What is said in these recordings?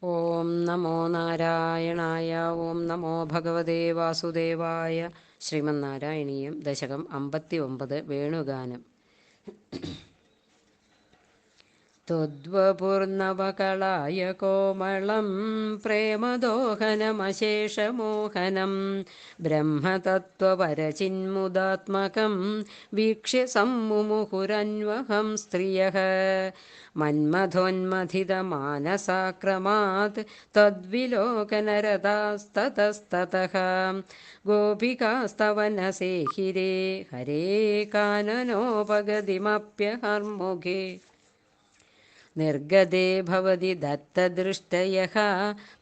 ഓം നമോ നാരായണായ. ഓം നമോ ഭഗവതേ വാസുദേവായ. ശ്രീമന്നാരായണീയം ദശകം 59 വേണുഗാനം. त्वद्वपुर्नवकलाय कोमलं प्रेमदोहनमशेषमोहनं ब्रह्मतत्त्वपरचिन्मुदात्मकं वीक्ष्य सम्मुमुहुरन्वहं स्त्रियः मन्मथोन्मथितमानसाक्रमात् तद्विलोकनरतास्ततस्ततः गोपिकास्तवनसेहिरे हरे काननोपगतिमप्यहर्मुखे निर्गते भवति दत्तदृष्टयः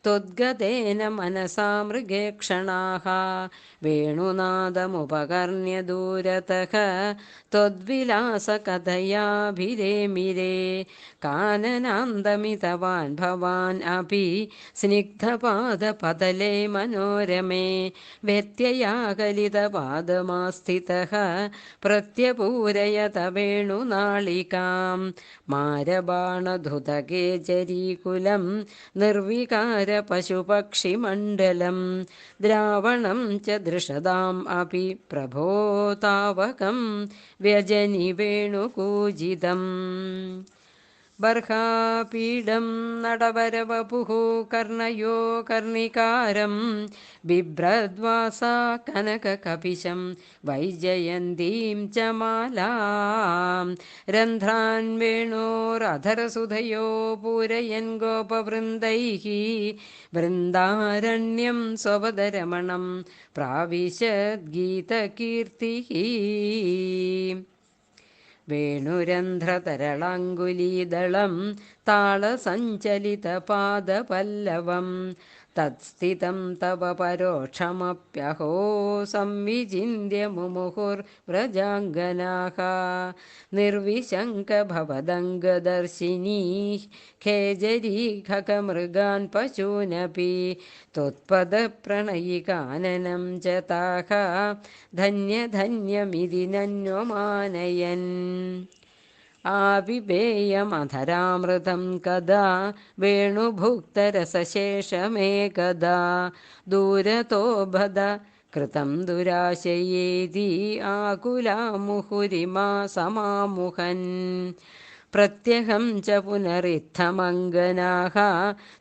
त्वद्गतेन मनसा मृगेक्षणाः वेणुनादमुपकर्ण्य दूरतः त्वद्विलासकथयाभिरेमिरे काननान्दमितवान् भवान् अपि स्निग्धपादपतले मनोरमे व्यत्ययाकलितपादमास्थितः प्रत्यपूरयत वेणुनालिकां मारबाणधुतकेचरीकुलं निर्विकारपशुपक्षिमण्डलं द्रावणं च दृशदाम् अपि प्रभो तावकं व्यजनि वेणुकूजितम् बर्हापीडं नटवरवपुः कर्णयो कर्णिकारं बिभ्रद्वासा कनककपिशं वैजयन्तीं च मालां रन्ध्रान् वेणोरधरसुधयो पूरयन् गोपवृन्दैः वृन्दारण्यं स्वपदरमणं प्राविशद्गीतकीर्तिः वेणुरन्ध्रतरलाङ्गुलीदलं ताळसञ्चलितपादपल्लवं तत्स्थितं तव परोक्षमप्यहो संविचिन्त्य मुमुहुर्व्रजाङ्गनाः निर्विशङ्कभवदङ्गदर्शिनीः खेजरीखकमृगान् पशूनपि त्वत्पदप्रणयिकाननं च ताः धन्यधन्यमिति नन्वमानयन् आविपेयमधरामृतं कदा वेणुभुक्तरसशेषमेकदा दूरतो बद कृतं दुराशयेति आकुला मुहुरिमा समामुहन् प्रत्यहं च पुनरित्थमङ्गनाः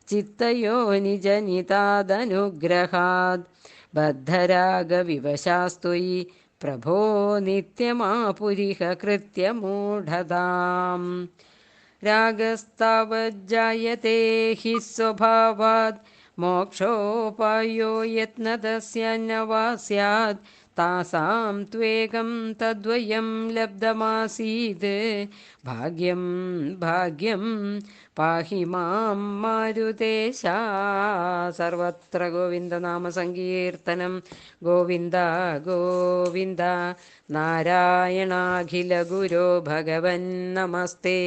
चित्तयोनिजनितादनुग्रहात् बद्धरागविवशास्त्वयि प्रभो नित्यमापुरिह कृत्यमूढताम् रागस्तावज्जायते हि स्वभावात् मोक्षोपायो यत्नतस्य न वा स्यात् तासां त्वेकं तद्वयं लब्धमासीत् भाग्यं भाग्यं पाहि मां मारुतेशा सर्वत्र गोविन्दनामसङ्कीर्तनं गोविन्द गोविन्द नारायणाखिलगुरो भगवन् नमस्ते।